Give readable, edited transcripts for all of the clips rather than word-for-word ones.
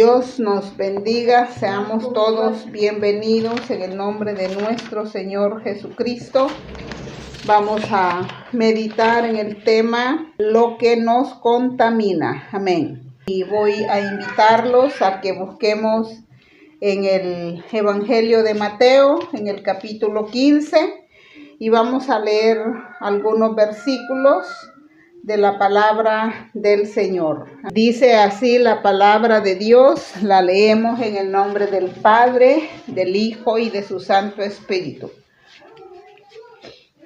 Dios nos bendiga, seamos todos bienvenidos en el nombre de nuestro Señor Jesucristo. Vamos a meditar en el tema lo que nos contamina. Amén. Y voy a invitarlos a que busquemos en el Evangelio de Mateo, en el capítulo 15, y vamos a leer algunos versículos de la palabra del Señor. Dice así la palabra de Dios, la leemos en el nombre del Padre, del Hijo y de su Santo Espíritu.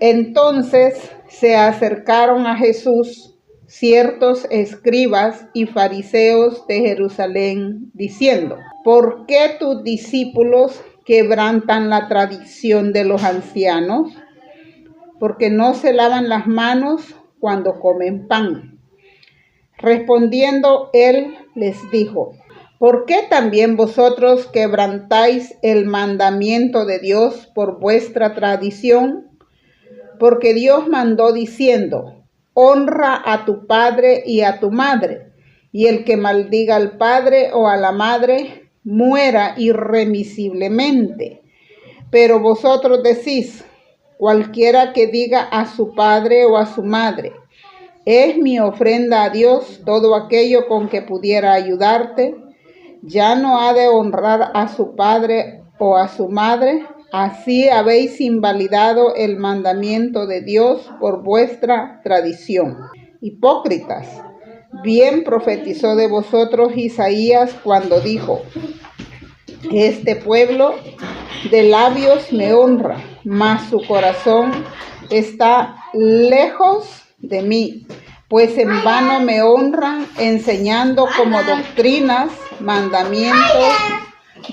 Entonces se acercaron a Jesús ciertos escribas y fariseos de Jerusalén, diciendo: ¿por qué tus discípulos quebrantan la tradición de los ancianos? Porque no se lavan las manos cuando comen pan. Respondiendo él les dijo: ¿por qué también vosotros quebrantáis el mandamiento de Dios por vuestra tradición? Porque Dios mandó diciendo: honra a tu padre y a tu madre, y el que maldiga al padre o a la madre muera irremisiblemente. Pero vosotros decís: cualquiera que diga a su padre o a su madre: es mi ofrenda a Dios todo aquello con que pudiera ayudarte, ya no ha de honrar a su padre o a su madre. Así habéis invalidado el mandamiento de Dios por vuestra tradición. Hipócritas, bien profetizó de vosotros Isaías cuando dijo: este pueblo de labios me honra, mas su corazón está lejos de mí, pues en vano me honran, enseñando como doctrinas mandamientos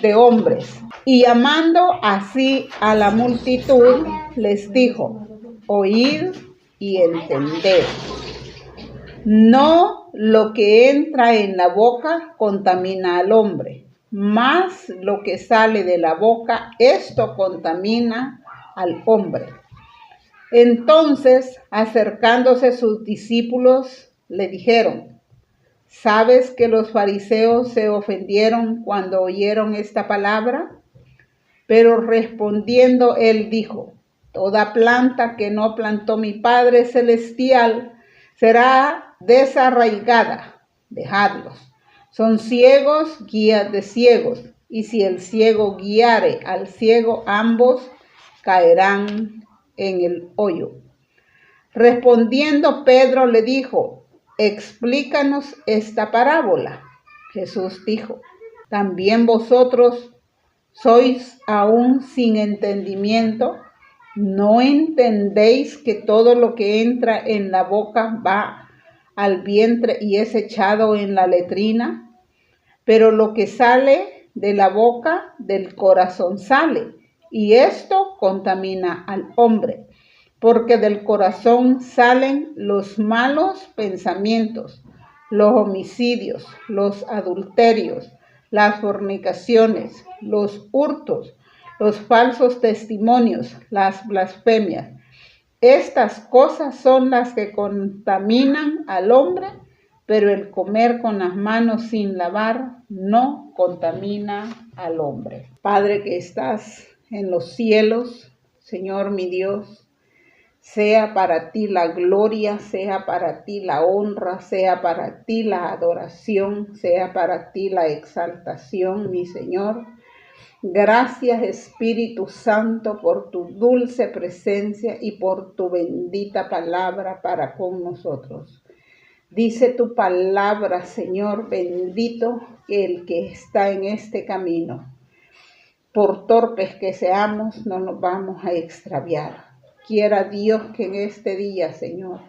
de hombres. Y llamando así a la multitud, les dijo: oíd y entended. No lo que entra en la boca contamina al hombre, mas lo que sale de la boca, esto contamina al hombre. Entonces, acercándose sus discípulos, le dijeron: ¿sabes que los fariseos se ofendieron cuando oyeron esta palabra? Pero respondiendo él dijo: toda planta que no plantó mi Padre Celestial será desarraigada. Dejadlos. Son ciegos, guías de ciegos, y si el ciego guiare al ciego, ambos caerán en el hoyo. Respondiendo Pedro le dijo: explícanos esta parábola. Jesús dijo: ¿también vosotros sois aún sin entendimiento? ¿No entendéis que todo lo que entra en la boca va al vientre y es echado en la letrina? Pero lo que sale de la boca, del corazón sale, y esto contamina al hombre, porque del corazón salen los malos pensamientos, los homicidios, los adulterios, las fornicaciones, los hurtos, los falsos testimonios, las blasfemias. Estas cosas son las que contaminan al hombre, pero el comer con las manos sin lavar no contamina al hombre. Padre que estás en los cielos, Señor mi Dios, sea para ti la gloria, sea para ti la honra, sea para ti la adoración, sea para ti la exaltación, mi Señor. Gracias, Espíritu Santo, por tu dulce presencia y por tu bendita palabra para con nosotros. Dice tu palabra, Señor bendito, que el que está en este camino, por torpes que seamos, no nos vamos a extraviar. Quiera Dios que en este día, Señor,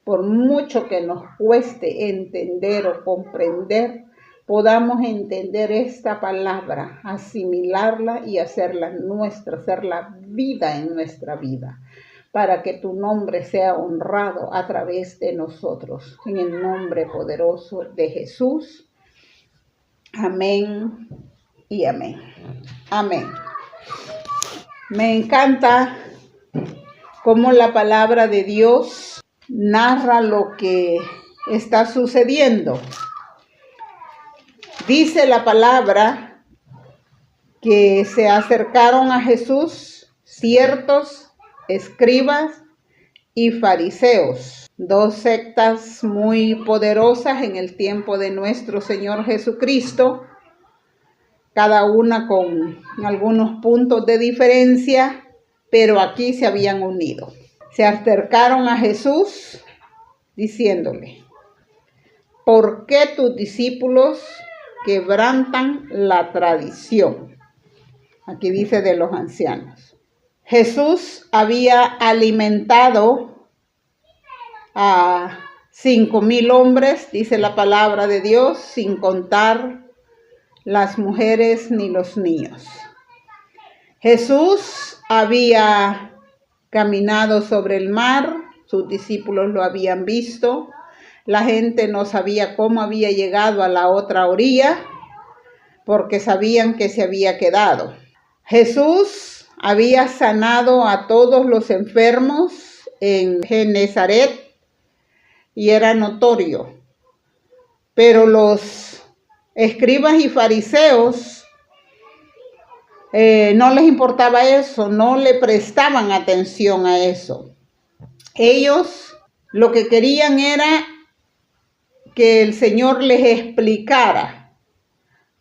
por mucho que nos cueste entender o comprender, podamos entender esta palabra, asimilarla y hacerla nuestra, hacerla vida en nuestra vida, para que tu nombre sea honrado a través de nosotros. En el nombre poderoso de Jesús. Amén y amén. Amén. Me encanta cómo la palabra de Dios narra lo que está sucediendo. Dice la palabra que se acercaron a Jesús ciertos escribas y fariseos, dos sectas muy poderosas en el tiempo de nuestro Señor Jesucristo, cada una con algunos puntos de diferencia, pero aquí se habían unido. Se acercaron a Jesús diciéndole: ¿por qué tus discípulos quebrantan la tradición? Aquí dice de los ancianos. Jesús había alimentado a 5,000 hombres, dice la palabra de Dios, sin contar las mujeres ni los niños. Jesús había caminado sobre el mar, sus discípulos lo habían visto, la gente no sabía cómo había llegado a la otra orilla, porque sabían que se había quedado. Jesús había sanado a todos los enfermos en Genezaret y era notorio, pero los escribas y fariseos no les importaba eso, no le prestaban atención a eso. Ellos lo que querían era que el Señor les explicara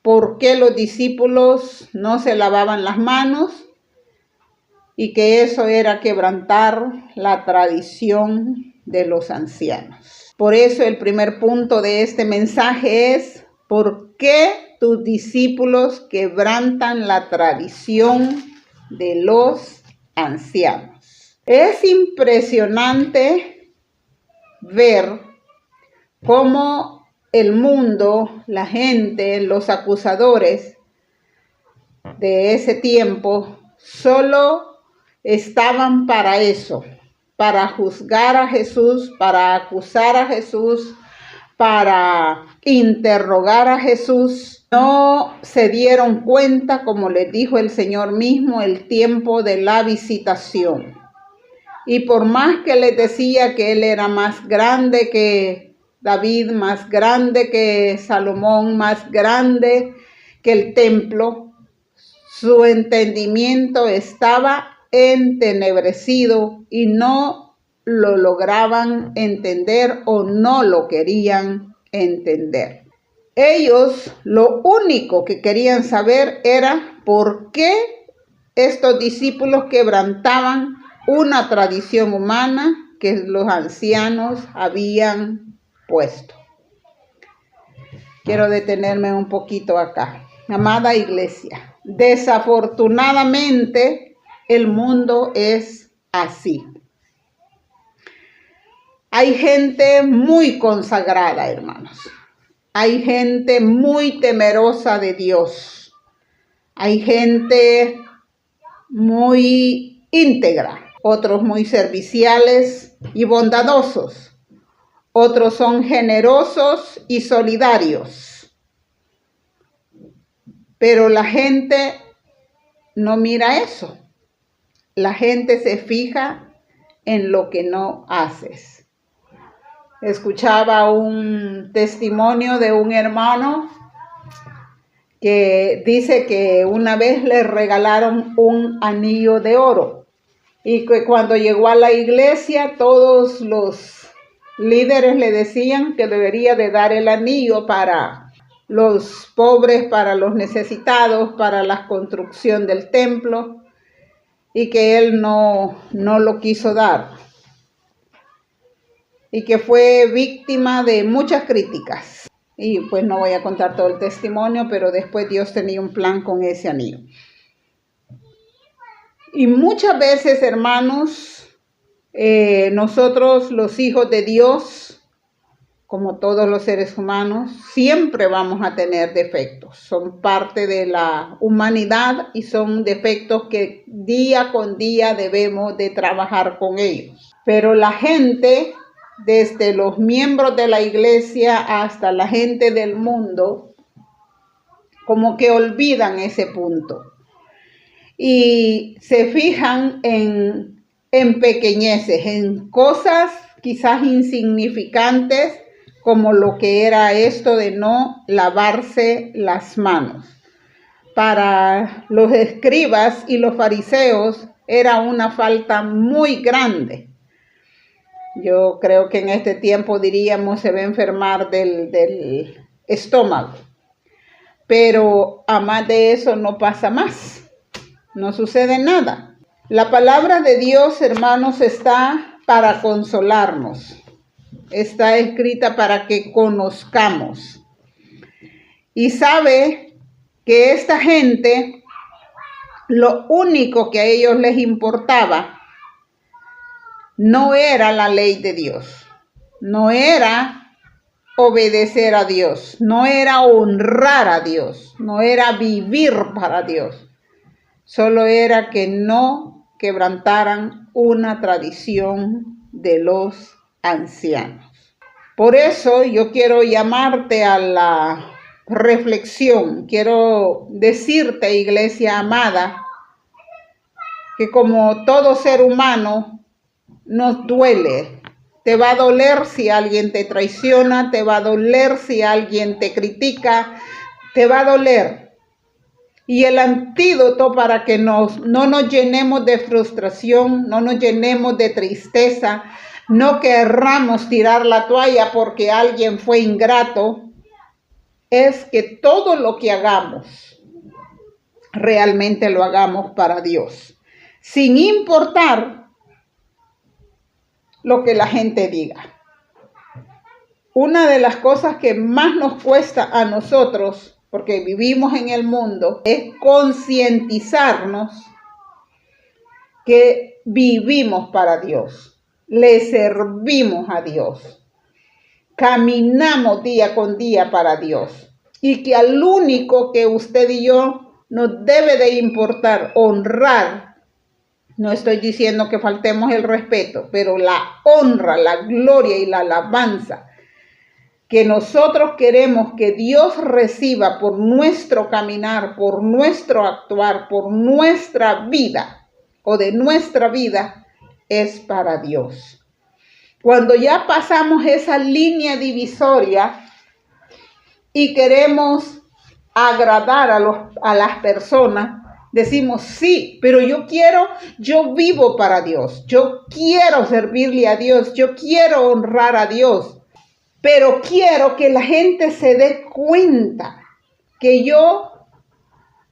por qué los discípulos no se lavaban las manos y que eso era quebrantar la tradición de los ancianos. Por eso el primer punto de este mensaje es: ¿por qué tus discípulos quebrantan la tradición de los ancianos? Es impresionante ver cómo el mundo, la gente, los acusadores de ese tiempo solo estaban para eso, para juzgar a Jesús, para acusar a Jesús, para interrogar a Jesús. No se dieron cuenta, como les dijo el Señor mismo, el tiempo de la visitación. Y por más que les decía que él era más grande que David, más grande que Salomón, más grande que el templo, su entendimiento estaba entenebrecido y no lo lograban entender o no lo querían entender. Ellos lo único que querían saber era por qué estos discípulos quebrantaban una tradición humana que los ancianos habían puesto. Quiero detenerme un poquito acá. Amada iglesia, desafortunadamente el mundo es así. Hay gente muy consagrada, hermanos. Hay gente muy temerosa de Dios. Hay gente muy íntegra. Otros muy serviciales y bondadosos. Otros son generosos y solidarios. Pero la gente no mira eso. La gente se fija en lo que no haces. Escuchaba un testimonio de un hermano que dice que una vez le regalaron un anillo de oro y que cuando llegó a la iglesia todos los líderes le decían que debería de dar el anillo para los pobres, para los necesitados, para la construcción del templo, y que él no lo quiso dar y que fue víctima de muchas críticas. Y pues no voy a contar todo el testimonio, pero después Dios tenía un plan con ese anillo. Y muchas veces, hermanos, nosotros los hijos de Dios, como todos los seres humanos, siempre vamos a tener defectos. Son parte de la humanidad y son defectos que día con día debemos de trabajar con ellos. Pero la gente, desde los miembros de la iglesia hasta la gente del mundo, como que olvidan ese punto y se fijan en pequeñeces, en cosas quizás insignificantes, como lo que era esto de no lavarse las manos. Para los escribas y los fariseos era una falta muy grande. Yo creo que en este tiempo diríamos se va a enfermar del estómago. Pero a más de eso no pasa más. No sucede nada. La palabra de Dios, hermanos, está para consolarnos. Está escrita para que conozcamos. Y sabe que esta gente, lo único que a ellos les importaba no era la ley de Dios. No era obedecer a Dios, no era honrar a Dios, no era vivir para Dios. Solo era que no quebrantaran una tradición de los ancianos. Por eso yo quiero llamarte a la reflexión. Quiero decirte, iglesia amada, que como todo ser humano nos duele. Te va a doler si alguien te traiciona, te va a doler si alguien te critica, te va a doler. Y el antídoto para que no nos llenemos de frustración, no nos llenemos de tristeza, no querramos tirar la toalla porque alguien fue ingrato, es que todo lo que hagamos, realmente lo hagamos para Dios, sin importar lo que la gente diga. Una de las cosas que más nos cuesta a nosotros, porque vivimos en el mundo, es concientizarnos que vivimos para Dios, le servimos a Dios, caminamos día con día para Dios, y que al único que usted y yo nos debe de importar honrar. No estoy diciendo que faltemos el respeto, pero la honra, la gloria y la alabanza que nosotros queremos que Dios reciba por nuestro caminar, por nuestro actuar, por nuestra vida o de nuestra vida, es para Dios. Cuando ya pasamos esa línea divisoria y queremos agradar a las personas, decimos sí, pero yo vivo para Dios, yo quiero servirle a Dios, yo quiero honrar a Dios, pero quiero que la gente se dé cuenta que yo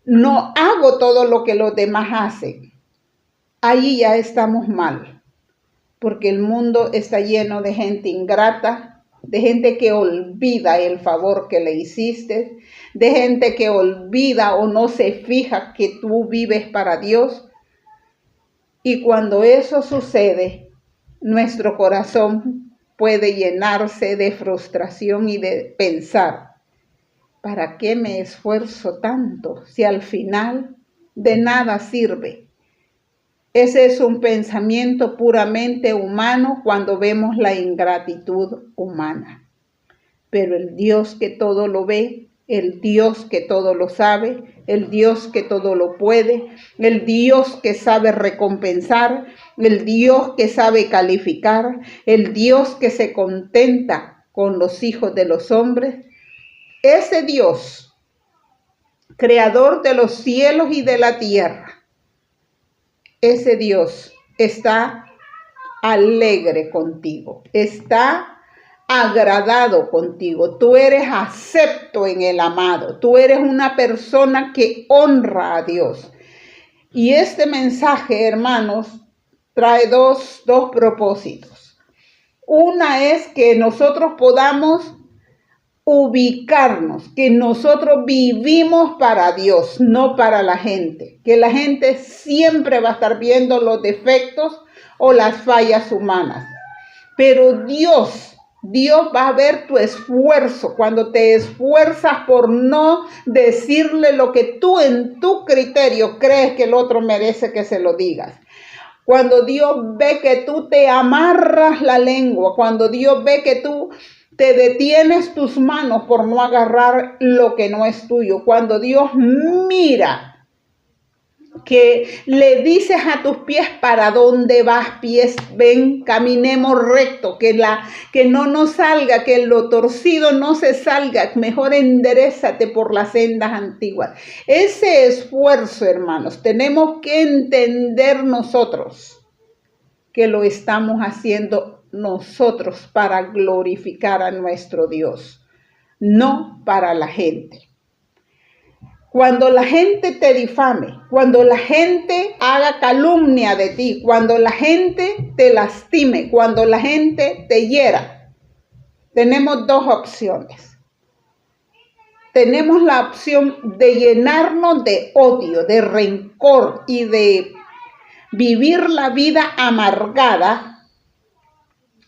no hago todo lo que los demás hacen. Ahí ya estamos mal, porque el mundo está lleno de gente ingrata, de gente que olvida el favor que le hiciste, de gente que olvida o no se fija que tú vives para Dios. Y cuando eso sucede, nuestro corazón puede llenarse de frustración y de pensar, ¿para qué me esfuerzo tanto si al final de nada sirve? Ese es un pensamiento puramente humano cuando vemos la ingratitud humana. Pero el Dios que todo lo ve, el Dios que todo lo sabe, el Dios que todo lo puede, el Dios que sabe recompensar, el Dios que sabe calificar, el Dios que se contenta con los hijos de los hombres, ese Dios, creador de los cielos y de la tierra, ese Dios está alegre contigo, está agradado contigo. Tú eres acepto en el amado. Tú eres una persona que honra a Dios. Y este mensaje, hermanos, trae dos propósitos. Una es que nosotros podamos ubicarnos, que nosotros vivimos para Dios, no para la gente, que la gente siempre va a estar viendo los defectos o las fallas humanas, pero Dios va a ver tu esfuerzo, cuando te esfuerzas por no decirle lo que tú en tu criterio crees que el otro merece que se lo digas. Cuando Dios ve que tú te amarras la lengua, cuando Dios ve que tú te detienes tus manos por no agarrar lo que no es tuyo. Cuando Dios mira que le dices a tus pies para dónde vas, pies, ven, caminemos recto, que no nos salga, que lo torcido no se salga, mejor enderézate por las sendas antiguas. Ese esfuerzo, hermanos, tenemos que entender nosotros que lo estamos haciendo nosotros para glorificar a nuestro Dios, no para la gente. Cuando la gente te difame, cuando la gente haga calumnia de ti, cuando la gente te lastime, cuando la gente te hiera, tenemos dos opciones. Tenemos la opción de llenarnos de odio, de rencor y de vivir la vida amargada,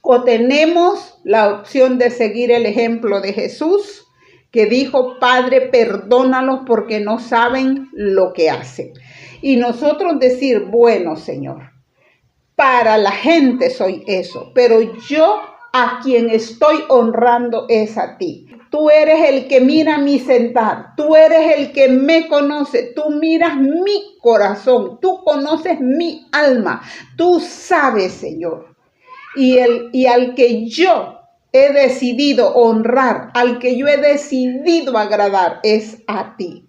o tenemos la opción de seguir el ejemplo de Jesús, que dijo: Padre, perdónalos porque no saben lo que hacen. Y nosotros decir: bueno, Señor, para la gente soy eso, pero yo a quien estoy honrando es a ti. Tú eres el que mira mi sentar, tú eres el que me conoce, tú miras mi corazón, tú conoces mi alma, tú sabes, Señor. Y al que yo he decidido honrar, al que yo he decidido agradar, es a ti.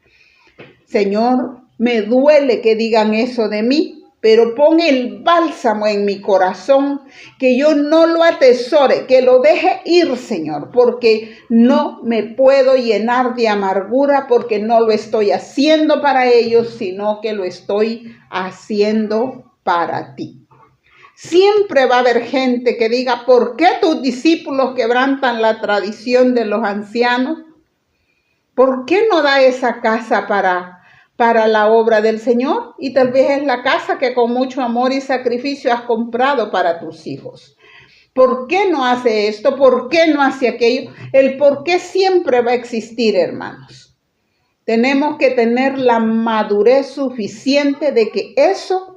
Señor, me duele que digan eso de mí, pero pon el bálsamo en mi corazón, que yo no lo atesore, que lo deje ir, Señor, porque no me puedo llenar de amargura, porque no lo estoy haciendo para ellos, sino que lo estoy haciendo para ti. Siempre va a haber gente que diga: ¿por qué tus discípulos quebrantan la tradición de los ancianos? ¿Por qué no da esa casa para la obra del Señor? Y tal vez es la casa que con mucho amor y sacrificio has comprado para tus hijos. ¿Por qué no hace esto? ¿Por qué no hace aquello? El por qué siempre va a existir, hermanos. Tenemos que tener la madurez suficiente de que eso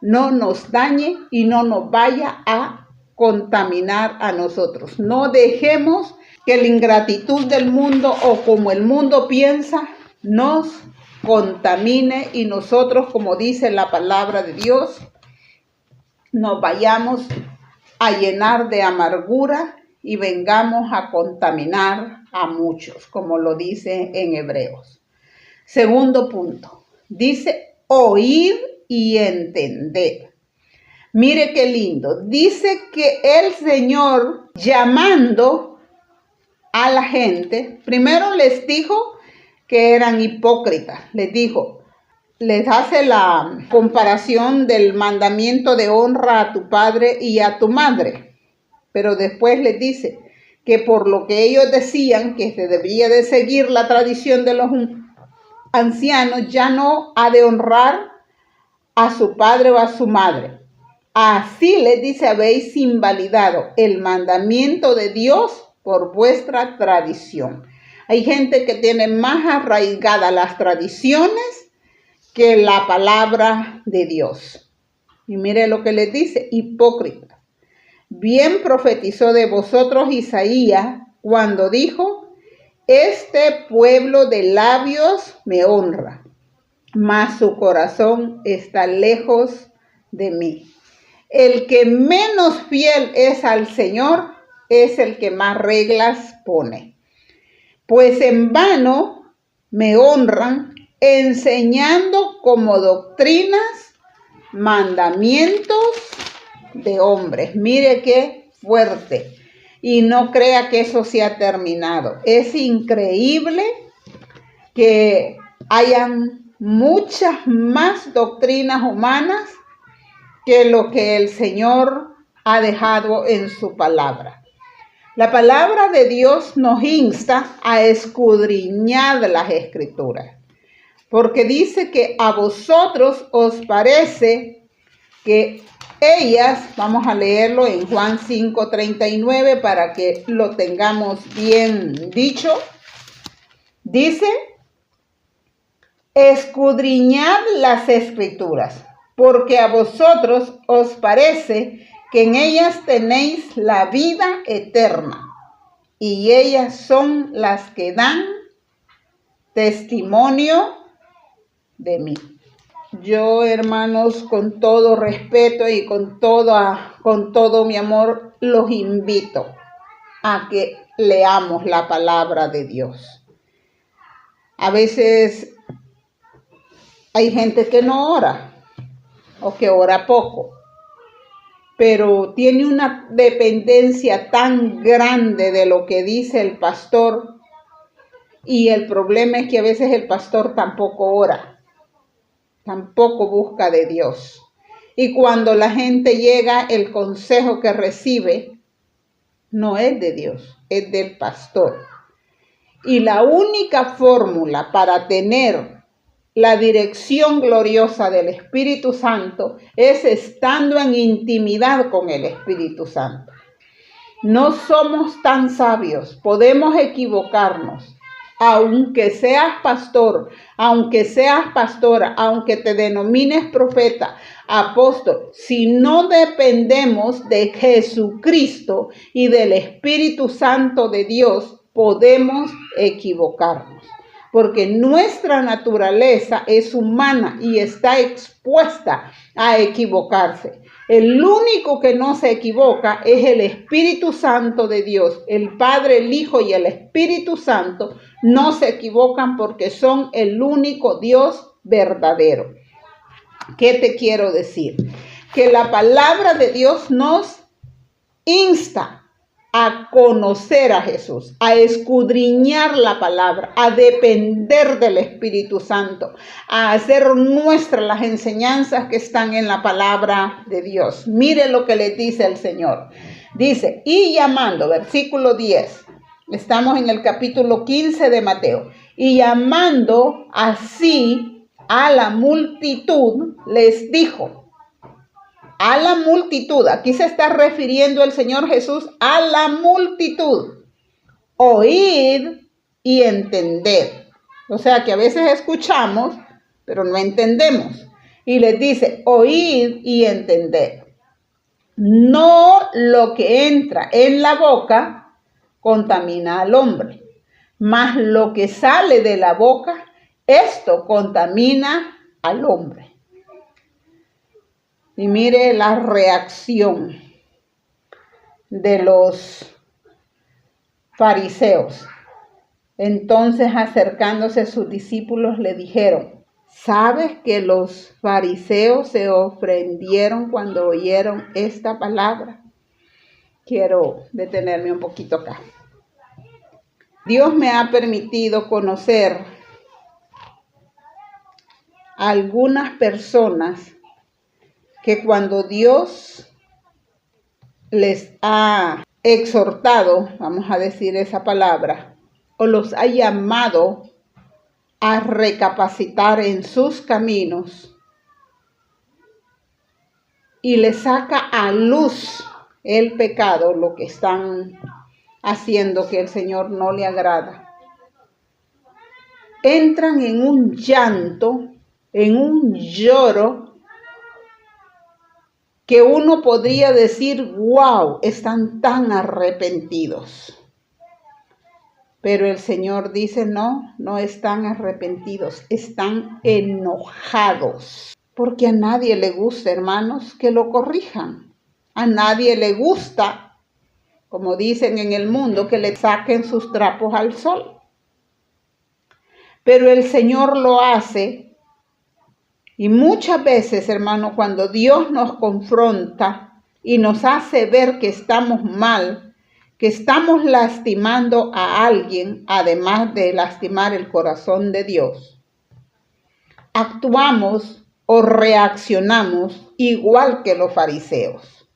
no nos dañe y no nos vaya a contaminar a nosotros. No dejemos que la ingratitud del mundo o como el mundo piensa nos contamine y nosotros, como dice la palabra de Dios, nos vayamos a llenar de amargura y vengamos a contaminar a muchos, como lo dice en Hebreos. Segundo punto, dice: oír y entender. Mire qué lindo. Dice que el Señor, llamando a la gente, primero les dijo que eran hipócritas. Les hace la comparación del mandamiento de honra a tu padre y a tu madre. Pero después les dice que por lo que ellos decían que se debía de seguir la tradición de los ancianos, ya no ha de honrar a su padre o a su madre. Así les dice: habéis invalidado el mandamiento de Dios por vuestra tradición. Hay gente que tiene más arraigadas las tradiciones que la palabra de Dios. Y mire lo que les dice: hipócritas. Bien profetizó de vosotros Isaías cuando dijo: este pueblo de labios me honra, mas su corazón está lejos de mí. El que menos fiel es al Señor es el que más reglas pone. Pues en vano me honran, enseñando como doctrinas mandamientos de hombres. Mire qué fuerte. Y no crea que eso se ha terminado. Es increíble que hayan muchas más doctrinas humanas que lo que el Señor ha dejado en su palabra. La palabra de Dios nos insta a escudriñar las Escrituras, porque dice que a vosotros os parece que ellas, vamos a leerlo en Juan 5:39 para que lo tengamos bien dicho, dice: escudriñad las Escrituras, porque a vosotros os parece que en ellas tenéis la vida eterna, y ellas son las que dan testimonio de mí. Yo, hermanos, con todo respeto y con todo mi amor, los invito a que leamos la palabra de Dios. A veces hay gente que no ora o que ora poco, pero tiene una dependencia tan grande de lo que dice el pastor, y el problema es que a veces el pastor tampoco ora, tampoco busca de Dios. Y cuando la gente llega, el consejo que recibe no es de Dios, es del pastor. Y la única fórmula para tener la dirección gloriosa del Espíritu Santo es estando en intimidad con el Espíritu Santo. No somos tan sabios, podemos equivocarnos. Aunque seas pastor, aunque seas pastora, aunque te denomines profeta, apóstol, si no dependemos de Jesucristo y del Espíritu Santo de Dios, podemos equivocarnos. Porque nuestra naturaleza es humana y está expuesta a equivocarse. El único que no se equivoca es el Espíritu Santo de Dios. El Padre, el Hijo y el Espíritu Santo no se equivocan porque son el único Dios verdadero. ¿Qué te quiero decir? Que la palabra de Dios nos insta a conocer a Jesús, a escudriñar la palabra, a depender del Espíritu Santo, a hacer nuestras las enseñanzas que están en la palabra de Dios. Mire lo que le dice el Señor. Dice, y llamando, versículo 10, estamos en el capítulo 15 de Mateo, y llamando así a la multitud, les dijo, a la multitud, aquí se está refiriendo el Señor Jesús a la multitud, oíd y entended. O sea que a veces escuchamos, pero no entendemos. Y les dice, oíd y entended. No lo que entra en la boca contamina al hombre, mas lo que sale de la boca, esto contamina al hombre. Y mire la reacción de los fariseos. Entonces, acercándose a sus discípulos, le dijeron, ¿sabes que los fariseos se ofendieron cuando oyeron esta palabra? Quiero detenerme un poquito acá. Dios me ha permitido conocer a algunas personas que cuando Dios les ha exhortado, vamos a decir esa palabra, o los ha llamado a recapacitar en sus caminos y les saca a luz el pecado, lo que están haciendo que el Señor no le agrada, entran en un llanto, en un lloro, que uno podría decir, wow, están tan arrepentidos. Pero el Señor dice, no están arrepentidos, están enojados. Porque a nadie le gusta, hermanos, que lo corrijan. A nadie le gusta, como dicen en el mundo, que le saquen sus trapos al sol. Pero el Señor lo hace. Y muchas veces, hermano, cuando Dios nos confronta y nos hace ver que estamos mal, que estamos lastimando a alguien, además de lastimar el corazón de Dios, actuamos o reaccionamos igual que los fariseos.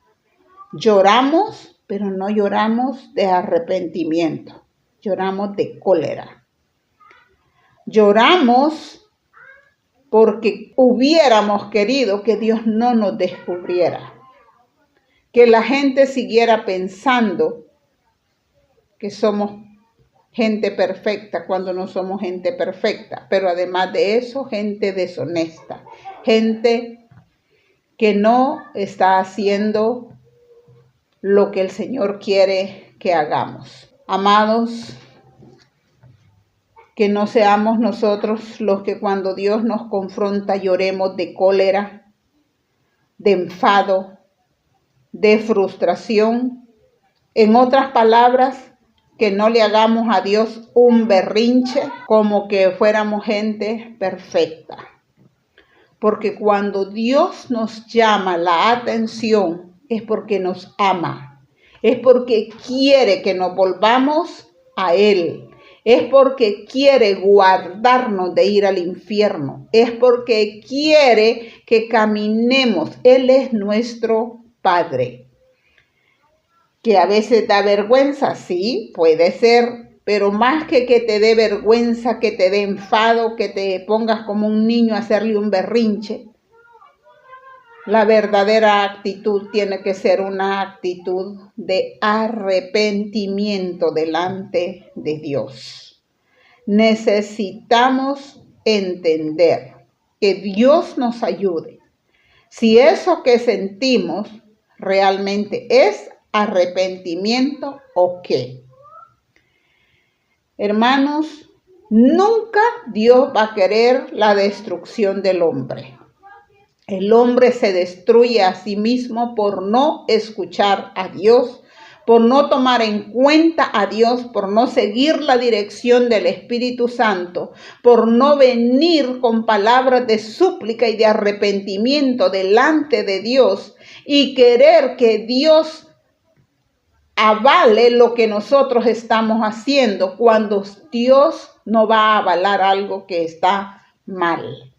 Lloramos, pero no lloramos de arrepentimiento, lloramos de cólera. Lloramos porque hubiéramos querido que Dios no nos descubriera, que la gente siguiera pensando que somos gente perfecta cuando no somos gente perfecta, pero además de eso, gente deshonesta, gente que no está haciendo lo que el Señor quiere que hagamos. Amados, Que no seamos nosotros los que cuando Dios nos confronta lloremos de cólera, de enfado, de frustración. En otras palabras, que no le hagamos a Dios un berrinche como que fuéramos gente perfecta. Porque cuando Dios nos llama la atención es porque nos ama, es porque quiere que nos volvamos a Él. Es porque quiere guardarnos de ir al infierno. Es porque quiere que caminemos. Él es nuestro Padre. Que a veces da vergüenza, sí, puede ser. Pero más que te dé vergüenza, que te dé enfado, que te pongas como un niño a hacerle un berrinche. La verdadera actitud tiene que ser una actitud de arrepentimiento delante de Dios. Necesitamos entender que Dios nos ayude. Si eso que sentimos realmente es arrepentimiento o qué. Hermanos, nunca Dios va a querer la destrucción del hombre. El hombre se destruye a sí mismo por no escuchar a Dios, por no tomar en cuenta a Dios, por no seguir la dirección del Espíritu Santo, por no venir con palabras de súplica y de arrepentimiento delante de Dios y querer que Dios avale lo que nosotros estamos haciendo cuando Dios no va a avalar algo que está mal,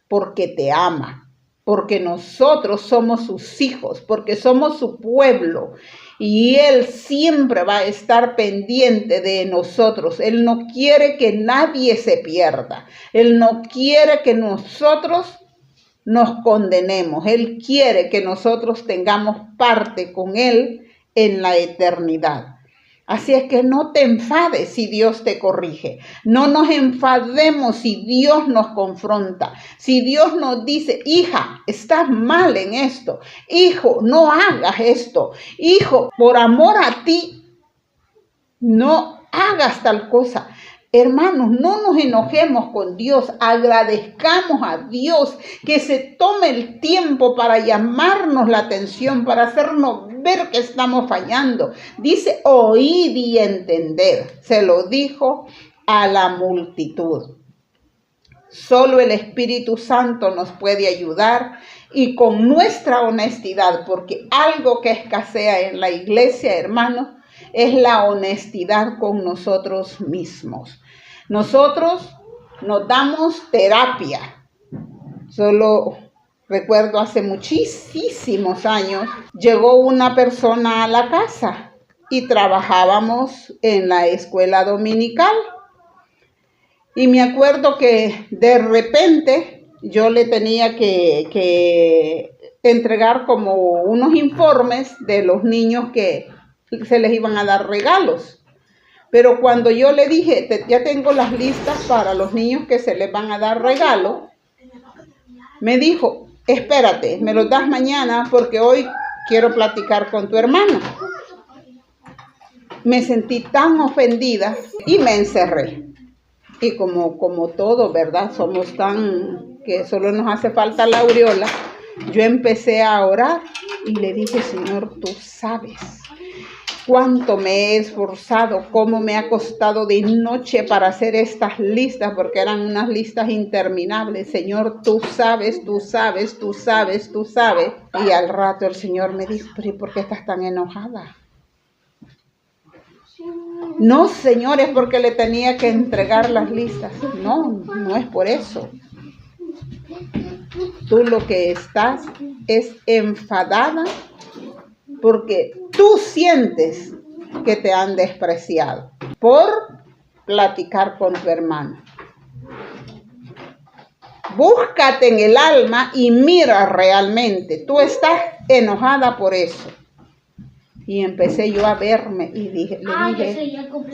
porque te ama. Porque nosotros somos sus hijos, porque somos su pueblo y Él siempre va a estar pendiente de nosotros. Él no quiere que nadie se pierda. Él no quiere que nosotros nos condenemos. Él quiere que nosotros tengamos parte con Él en la eternidad. Así es que no te enfades si Dios te corrige. No nos enfademos si Dios nos confronta. Si Dios nos dice, hija, estás mal en esto. Hijo, no hagas esto. Hijo, por amor a ti, no hagas tal cosa. Hermanos, no nos enojemos con Dios, agradezcamos a Dios que se tome el tiempo para llamarnos la atención, para hacernos ver que estamos fallando. Dice, oíd y entender. Se lo dijo a la multitud. Solo el Espíritu Santo nos puede ayudar y con nuestra honestidad, porque algo que escasea en la iglesia, hermanos, es la honestidad con nosotros mismos. Nosotros nos damos terapia. Solo recuerdo hace muchísimos años, llegó una persona a la casa y trabajábamos en la escuela dominical. Y me acuerdo que de repente yo le tenía que entregar como unos informes de los niños que se les iban a dar regalos. Pero cuando yo le dije, ya tengo las listas para los niños que se les van a dar regalo, me dijo, espérate, me los das mañana porque hoy quiero platicar con tu hermana. Me sentí tan ofendida y me encerré. Y como todo, ¿verdad? Somos tan que solo nos hace falta la aureola. Yo empecé a orar y le dije, Señor, tú sabes cuánto me he esforzado, cómo me ha costado de noche para hacer estas listas, porque eran unas listas interminables. Señor, tú sabes, tú sabes, tú sabes, tú sabes. Y al rato el Señor me dijo, pero ¿y por qué estás tan enojada? No, Señor, es porque le tenía que entregar las listas. No, no es por eso. Tú lo que estás es enfadada porque tú sientes que te han despreciado por platicar con tu hermano. Búscate en el alma y mira realmente. Tú estás enojada por eso. Y empecé yo a verme y le dije,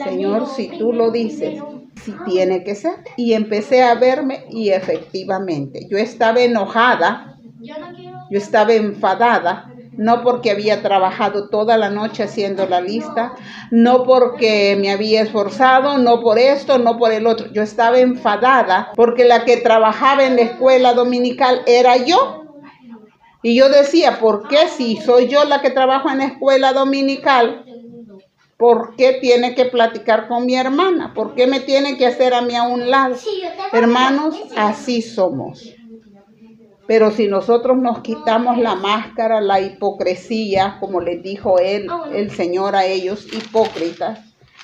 Señor, si tú lo dices, si tiene que ser. Y empecé a verme y efectivamente, yo estaba enojada, yo estaba enfadada, no porque había trabajado toda la noche haciendo la lista, no porque me había esforzado, no por esto, no por el otro. Yo estaba enfadada porque la que trabajaba en la escuela dominical era yo. Y yo decía, ¿por qué si soy yo la que trabajo en la escuela dominical? ¿Por qué tiene que platicar con mi hermana? ¿Por qué me tiene que hacer a mí a un lado? Hermanos, así somos. Pero si nosotros nos quitamos la máscara, la hipocresía, como les dijo el Señor a ellos, hipócritas,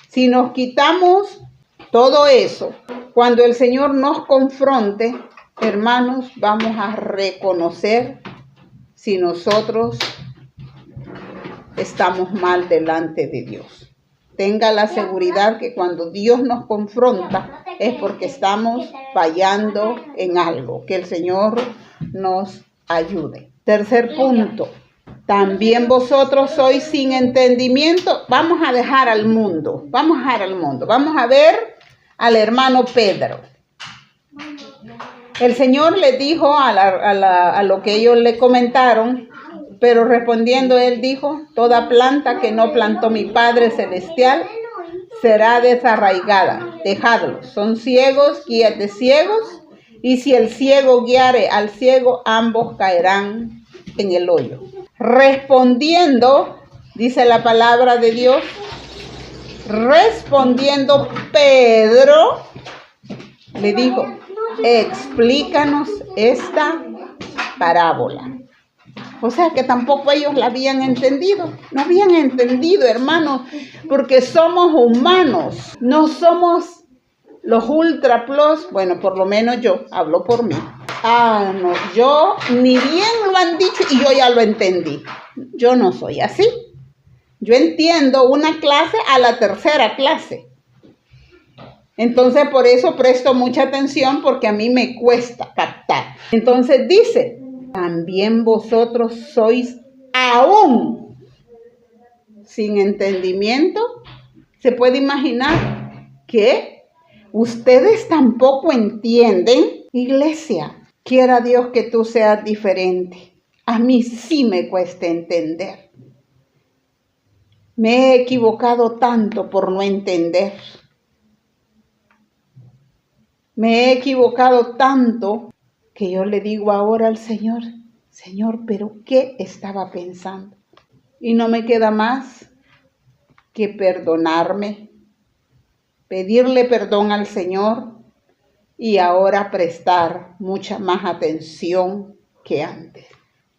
si nos quitamos todo eso, cuando el Señor nos confronte, hermanos, vamos a reconocer si nosotros estamos mal delante de Dios. Tenga la seguridad que cuando Dios nos confronta es porque estamos fallando en algo. Que el Señor nos ayude. Tercer punto. También vosotros sois sin entendimiento. Vamos a dejar al mundo. Vamos a ver al hermano Pedro. El Señor le dijo a lo que ellos le comentaron, pero respondiendo él dijo, toda planta que no plantó mi Padre Celestial será desarraigada. Dejadlos, son ciegos, guías de ciegos, y si el ciego guiare al ciego, ambos caerán en el hoyo. Respondiendo, dice la palabra de Dios, respondiendo Pedro, le dijo, explícanos esta parábola. O sea que tampoco ellos la habían entendido. No habían entendido, hermanos, porque somos humanos. No somos los ultra plus. Bueno, por lo menos yo hablo por mí. No, yo ni bien lo han dicho y yo ya lo entendí. Yo no soy así. Yo entiendo una clase a la tercera clase. Entonces, por eso presto mucha atención porque a mí me cuesta captar. Entonces dice, también vosotros sois aún sin entendimiento. ¿Se puede imaginar que ustedes tampoco entienden? Iglesia, quiera Dios que tú seas diferente. A mí sí me cuesta entender. Me he equivocado tanto por no entender. Me he equivocado tanto que yo le digo ahora al Señor, Señor, ¿pero qué estaba pensando? Y no me queda más que perdonarme, pedirle perdón al Señor y ahora prestar mucha más atención que antes.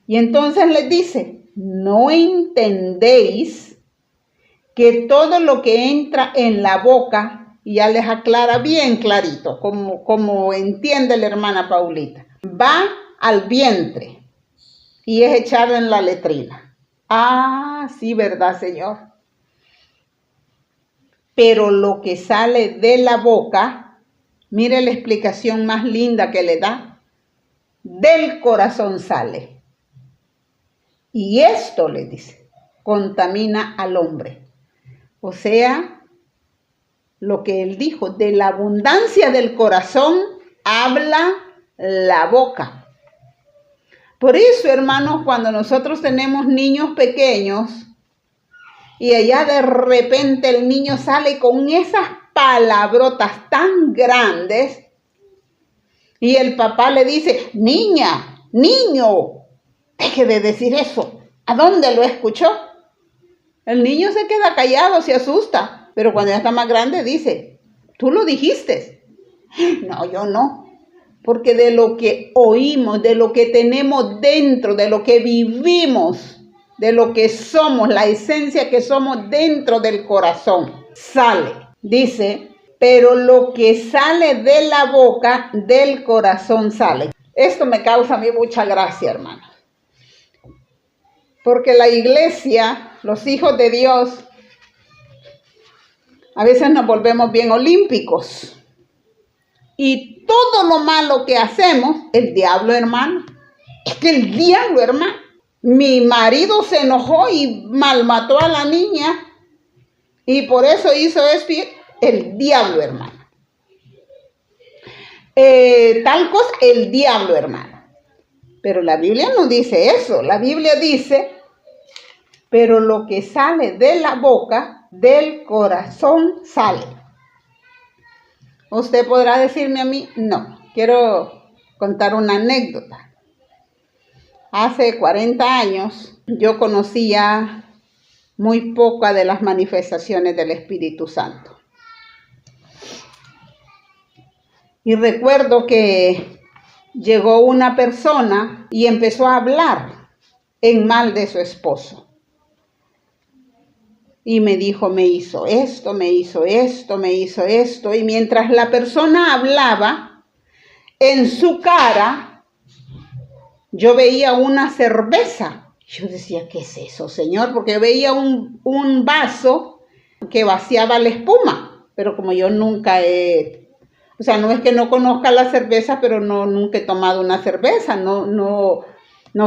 Y entonces les dice, ¿no entendéis que todo lo que entra en la boca, y ya les aclara bien clarito, como entiende la hermana Paulita, va al vientre y es echado en la letrina? Sí, ¿verdad, Señor? Pero lo que sale de la boca, mire la explicación más linda que le da, del corazón sale. Y esto, le dice, contamina al hombre. O sea, lo que él dijo, de la abundancia del corazón habla la boca. Por eso, hermanos, cuando nosotros tenemos niños pequeños y allá de repente el niño sale con esas palabrotas tan grandes y el papá le dice, niña, niño, deje de decir eso. ¿A dónde lo escuchó? El niño se queda callado, se asusta. Pero cuando ya está más grande dice, tú lo dijiste. No, yo no. Porque de lo que oímos, de lo que tenemos dentro, de lo que vivimos, de lo que somos, la esencia que somos dentro del corazón, sale. Dice, pero lo que sale de la boca, del corazón sale. Esto me causa a mí mucha gracia, hermano. Porque la iglesia, los hijos de Dios, a veces nos volvemos bien olímpicos. Y todo lo malo que hacemos, el diablo, hermano. Es que el diablo, hermano. Mi marido se enojó y malmató a la niña. Y por eso hizo esto. El diablo, hermano. Tal cosa, el diablo, hermano. Pero la Biblia no dice eso. La Biblia dice pero lo que sale de la boca, del corazón sale. Usted podrá decirme a mí, no, quiero contar una anécdota. Hace 40 años yo conocía muy poca de las manifestaciones del Espíritu Santo. Y recuerdo que llegó una persona y empezó a hablar en mal de su esposo. Y me dijo, me hizo esto, me hizo esto, me hizo esto. Y mientras la persona hablaba, en su cara, yo veía una cerveza. Yo decía, ¿qué es eso, Señor? Porque veía un vaso que vaciaba la espuma. Pero como yo nunca o sea, no es que no conozca la cerveza, pero nunca he tomado una cerveza. No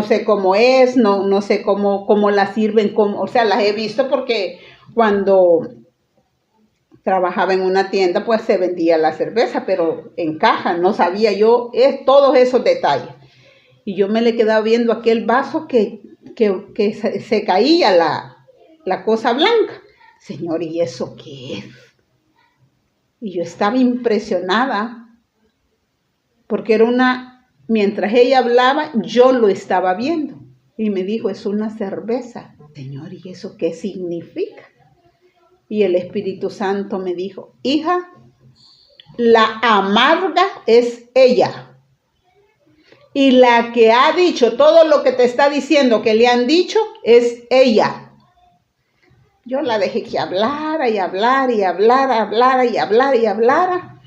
sé cómo es, no sé cómo la sirven. O sea, las he visto porque cuando trabajaba en una tienda, pues se vendía la cerveza, pero en caja, no sabía yo todos esos detalles. Y yo me le quedaba viendo aquel vaso que se caía la cosa blanca. Señor, ¿y eso qué es? Y yo estaba impresionada, porque mientras ella hablaba, yo lo estaba viendo. Y me dijo, es una cerveza. Señor, ¿y eso qué significa? Y el Espíritu Santo me dijo, hija, la amarga es ella. Y la que ha dicho todo lo que te está diciendo que le han dicho es ella. Yo la dejé que hablara y hablara y hablara y hablara y hablara.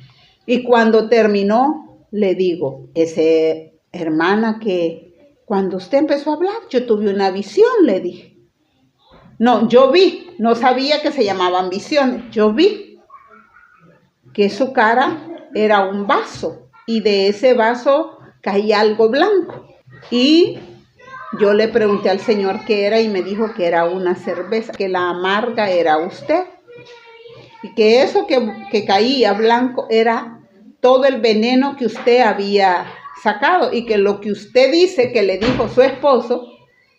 Y cuando terminó, le digo, hermana, que cuando usted empezó a hablar, yo tuve una visión, le dije. No, yo vi, no sabía que se llamaban visiones. Yo vi que su cara era un vaso y de ese vaso caía algo blanco. Y yo le pregunté al Señor qué era y me dijo que era una cerveza, que la amarga era usted. Y que eso que caía blanco era todo el veneno que usted había sacado y que lo que usted dice que le dijo su esposo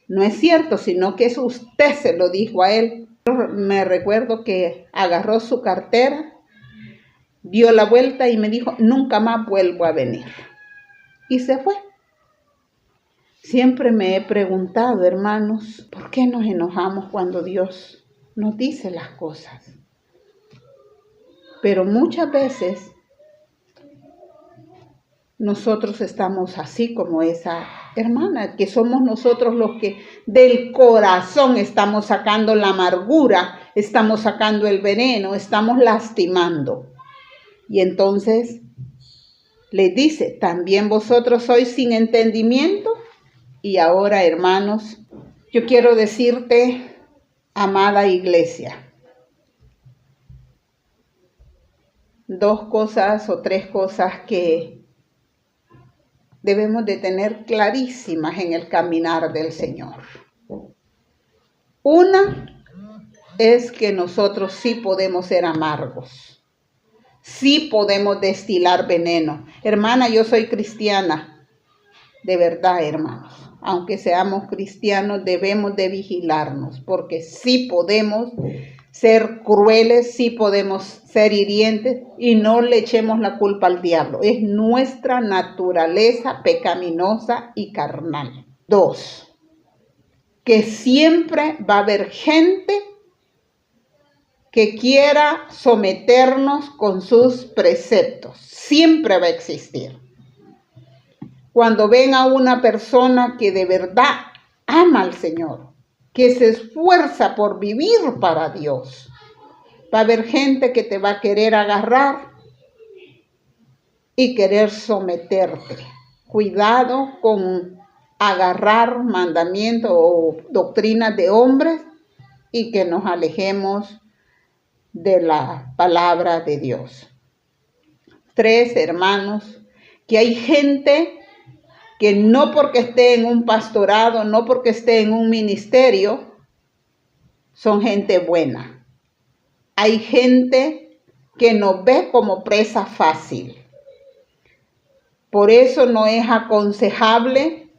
no es cierto, sino que eso usted se lo dijo a él. Me recuerdo que agarró su cartera, dio la vuelta y me dijo, nunca más vuelvo a venir. Y se fue. Siempre me he preguntado, hermanos, ¿por qué nos enojamos cuando Dios nos dice las cosas? Pero muchas veces nosotros estamos así como esa hermana, que somos nosotros los que del corazón estamos sacando la amargura, estamos sacando el veneno, estamos lastimando. Y entonces le dice, también vosotros sois sin entendimiento. Y ahora, hermanos, yo quiero decirte, amada iglesia, 2 cosas o 3 cosas que debemos de tener clarísimas en el caminar del Señor. Una es que nosotros sí podemos ser amargos, sí podemos destilar veneno. Hermana, yo soy cristiana, de verdad, hermanos. Aunque seamos cristianos, debemos de vigilarnos, porque sí podemos ser crueles, sí podemos ser hirientes y no le echemos la culpa al diablo. Es nuestra naturaleza pecaminosa y carnal. 2, que siempre va a haber gente que quiera someternos con sus preceptos. Siempre va a existir. Cuando ven a una persona que de verdad ama al Señor, que se esfuerza por vivir para Dios, va a haber gente que te va a querer agarrar y querer someterte. Cuidado con agarrar mandamientos o doctrinas de hombres y que nos alejemos de la palabra de Dios. 3, hermanos, que hay gente que no porque esté en un pastorado, no porque esté en un ministerio, son gente buena. Hay gente que nos ve como presa fácil. Por eso no es aconsejable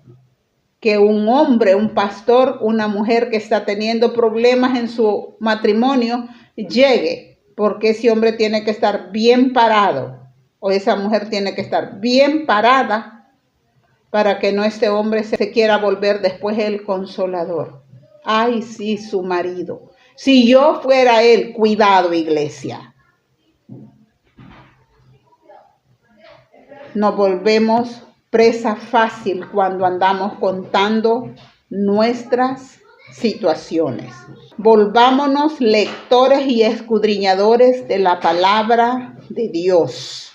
que un hombre, un pastor, una mujer que está teniendo problemas en su matrimonio llegue, porque ese hombre tiene que estar bien parado o esa mujer tiene que estar bien parada para que no este hombre se quiera volver después el consolador. Ay, sí, su marido. Si yo fuera él, cuidado, iglesia. Nos volvemos presa fácil cuando andamos contando nuestras situaciones. Volvámonos lectores y escudriñadores de la palabra de Dios.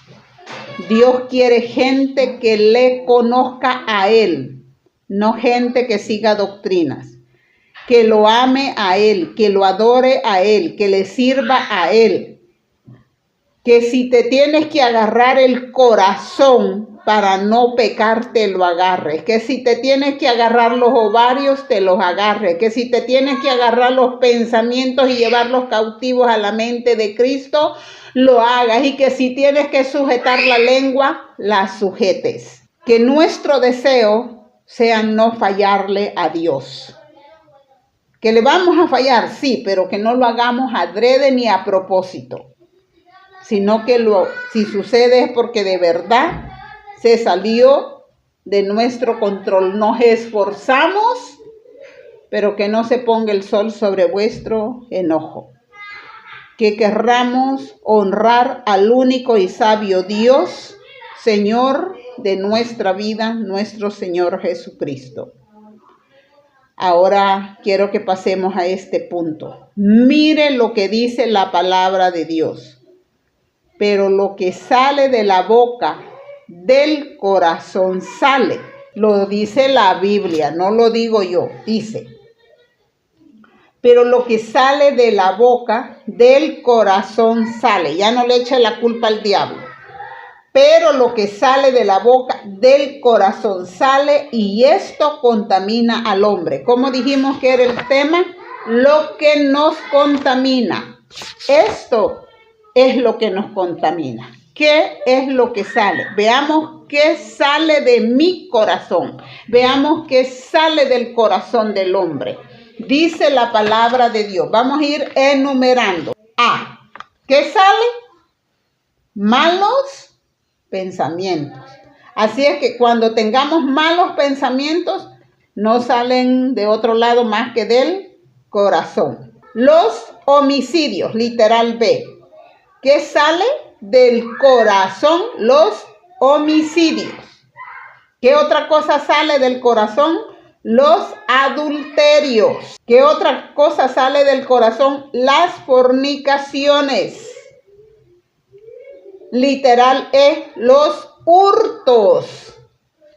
Dios quiere gente que le conozca a Él, no gente que siga doctrinas, que lo ame a Él, que lo adore a Él, que le sirva a Él. Que si te tienes que agarrar el corazón para no pecar, te lo agarres. Que si te tienes que agarrar los ovarios, te los agarres. Que si te tienes que agarrar los pensamientos y llevarlos cautivos a la mente de Cristo, lo hagas. Y que si tienes que sujetar la lengua, la sujetes. Que nuestro deseo sea no fallarle a Dios. Que le vamos a fallar, sí, pero que no lo hagamos adrede ni a propósito. Sino que si sucede es porque de verdad se salió de nuestro control. Nos esforzamos, pero que no se ponga el sol sobre vuestro enojo. Que querramos honrar al único y sabio Dios, Señor de nuestra vida, nuestro Señor Jesucristo. Ahora quiero que pasemos a este punto. Mire lo que dice la palabra de Dios. Pero lo que sale de la boca, del corazón sale. Lo dice la Biblia, no lo digo yo, dice. Pero lo que sale de la boca, del corazón sale. Ya no le eche la culpa al diablo. Pero lo que sale de la boca, del corazón sale y esto contamina al hombre. ¿Cómo dijimos que era el tema? Lo que nos contamina. Esto es lo que nos contamina. ¿Qué es lo que sale? Veamos qué sale de mi corazón. Veamos qué sale del corazón del hombre. Dice la palabra de Dios. Vamos a ir enumerando. A. ¿Qué sale? Malos pensamientos. Así es que cuando tengamos malos pensamientos, no salen de otro lado más que del corazón. Los homicidios, literal B. ¿Qué sale del corazón? Los homicidios. ¿Qué otra cosa sale del corazón? Los adulterios. ¿Qué otra cosa sale del corazón? Las fornicaciones. Literal E, los hurtos.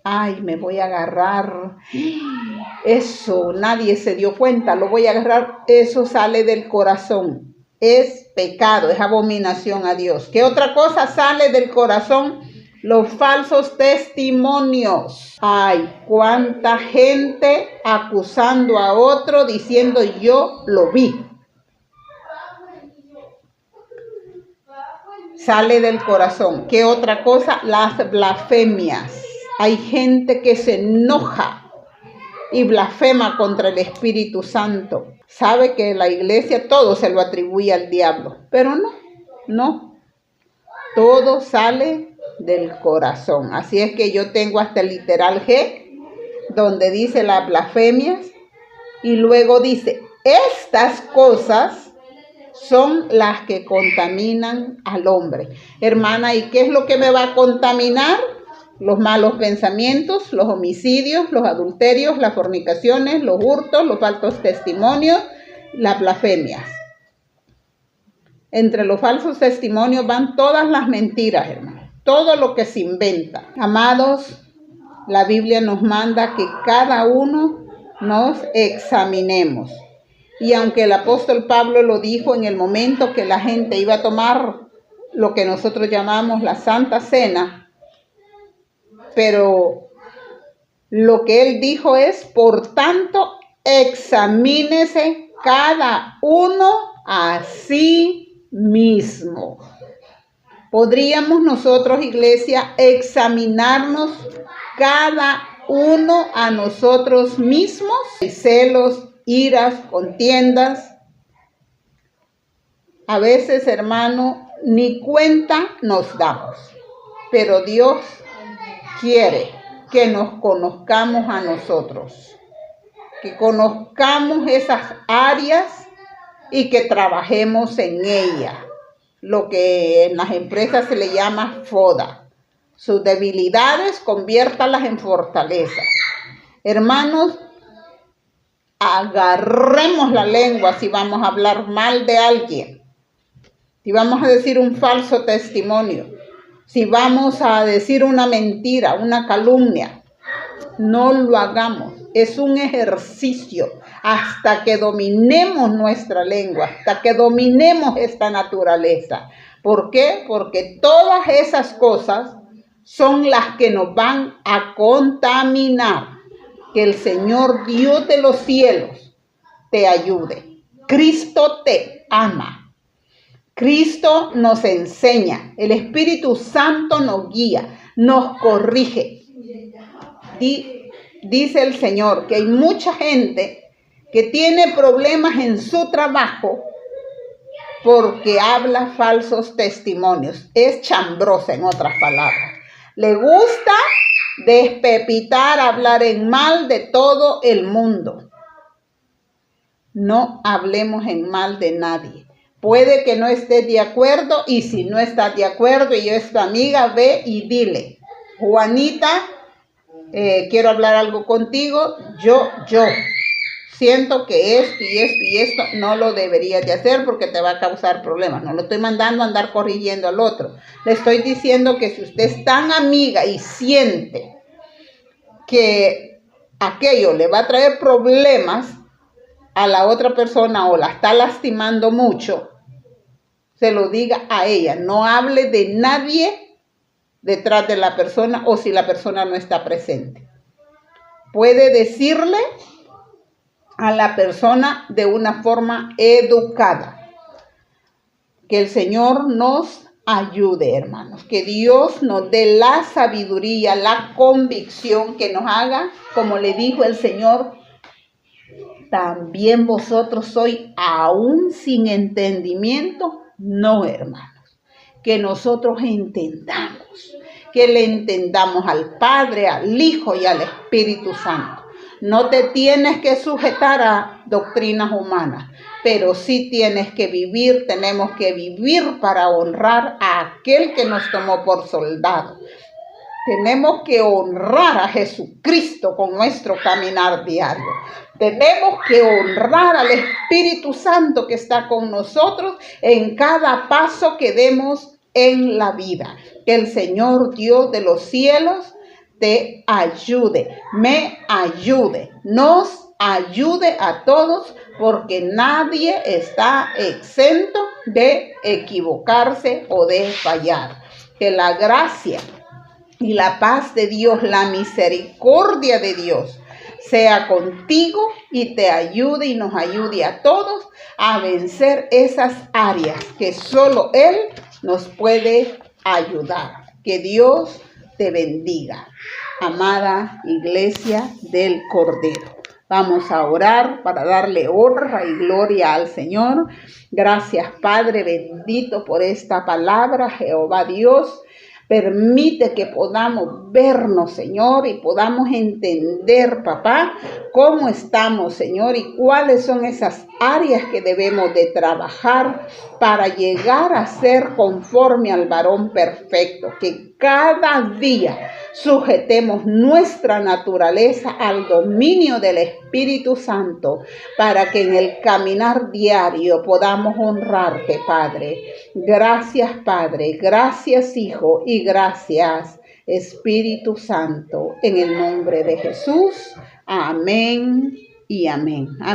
Ay, me voy a agarrar. Eso, nadie se dio cuenta, lo voy a agarrar. Eso sale del corazón. Es pecado, es abominación a Dios. ¿Qué otra cosa sale del corazón? Los falsos testimonios. Ay, cuánta gente acusando a otro diciendo yo lo vi. Sale del corazón. ¿Qué otra cosa? Las blasfemias. Hay gente que se enoja y blasfema contra el Espíritu Santo. Sabe que la iglesia todo se lo atribuye al diablo, pero no. Todo sale del corazón. Así es que yo tengo hasta el literal G, donde dice las blasfemias, y luego dice, estas cosas son las que contaminan al hombre. Hermana, ¿y qué es lo que me va a contaminar? Los malos pensamientos, los homicidios, los adulterios, las fornicaciones, los hurtos, los falsos testimonios, las blasfemias. Entre los falsos testimonios van todas las mentiras, hermano. Todo lo que se inventa. Amados, la Biblia nos manda que cada uno nos examinemos. Y aunque el apóstol Pablo lo dijo en el momento que la gente iba a tomar lo que nosotros llamamos la Santa Cena, pero lo que él dijo es, por tanto, examínese cada uno a sí mismo. ¿Podríamos nosotros, iglesia, examinarnos cada uno a nosotros mismos, celos, iras, contiendas. A veces, hermano, ni cuenta nos damos, pero Dios quiere que nos conozcamos a nosotros, que conozcamos esas áreas y que trabajemos en ellas, lo que en las empresas se le llama FODA. Sus debilidades, conviértalas en fortalezas. Hermanos, agarremos la lengua si vamos a hablar mal de alguien, si vamos a decir un falso testimonio, si vamos a decir una mentira, una calumnia. No lo hagamos. Es un ejercicio hasta que dominemos nuestra lengua, hasta que dominemos esta naturaleza. ¿Por qué? Porque todas esas cosas son las que nos van a contaminar. Que el Señor Dios de los cielos te ayude. Cristo te ama. Cristo nos enseña. El Espíritu Santo nos guía, nos corrige. Dice el Señor que hay mucha gente que tiene problemas en su trabajo porque habla falsos testimonios. Es chambrosa, en otras palabras. Le gusta despepitar, hablar en mal de todo el mundo. No hablemos en mal de nadie. Puede que no estés de acuerdo, y si no estás de acuerdo y es tu amiga, ve y dile: Juanita, quiero hablar algo contigo. Yo siento que esto y esto no lo deberías de hacer porque te va a causar problemas. No lo estoy mandando a andar corrigiendo al otro. Le estoy diciendo que si usted es tan amiga y siente que aquello le va a traer problemas a la otra persona o la está lastimando mucho, se lo diga a ella. No hable de nadie detrás de la persona o si la persona no está presente. Puede decirle a la persona de una forma educada. Que el Señor nos ayude, hermanos. Que Dios nos dé la sabiduría, la convicción, que nos haga, como le dijo el Señor: también vosotros sois aún sin entendimiento. No, hermanos, que nosotros entendamos, que le entendamos al Padre, al Hijo y al Espíritu Santo. No te tienes que sujetar a doctrinas humanas, pero sí tienes que vivir, tenemos que vivir para honrar a aquel que nos tomó por soldado. Tenemos que honrar a Jesucristo con nuestro caminar diario. Tenemos que honrar al Espíritu Santo que está con nosotros en cada paso que demos en la vida. Que el Señor Dios de los cielos te ayude, me ayude, nos ayude a todos, porque nadie está exento de equivocarse o de fallar. Que la gracia y la paz de Dios, la misericordia de Dios, sea contigo y te ayude y nos ayude a todos a vencer esas áreas que solo Él nos puede ayudar. Que Dios te bendiga, amada Iglesia del Cordero. Vamos a orar para darle honra y gloria al Señor. Gracias, Padre bendito, por esta palabra, Jehová Dios. Permite que podamos vernos, Señor, y podamos entender, papá, cómo estamos, Señor, y cuáles son esas áreas que debemos de trabajar para llegar a ser conforme al varón perfecto. Que cada día sujetemos nuestra naturaleza al dominio del Espíritu Santo, para que en el caminar diario podamos honrarte, Padre. Gracias, Padre. Gracias, Hijo. Y gracias, Espíritu Santo. En el nombre de Jesús. Amén y amén. Amén.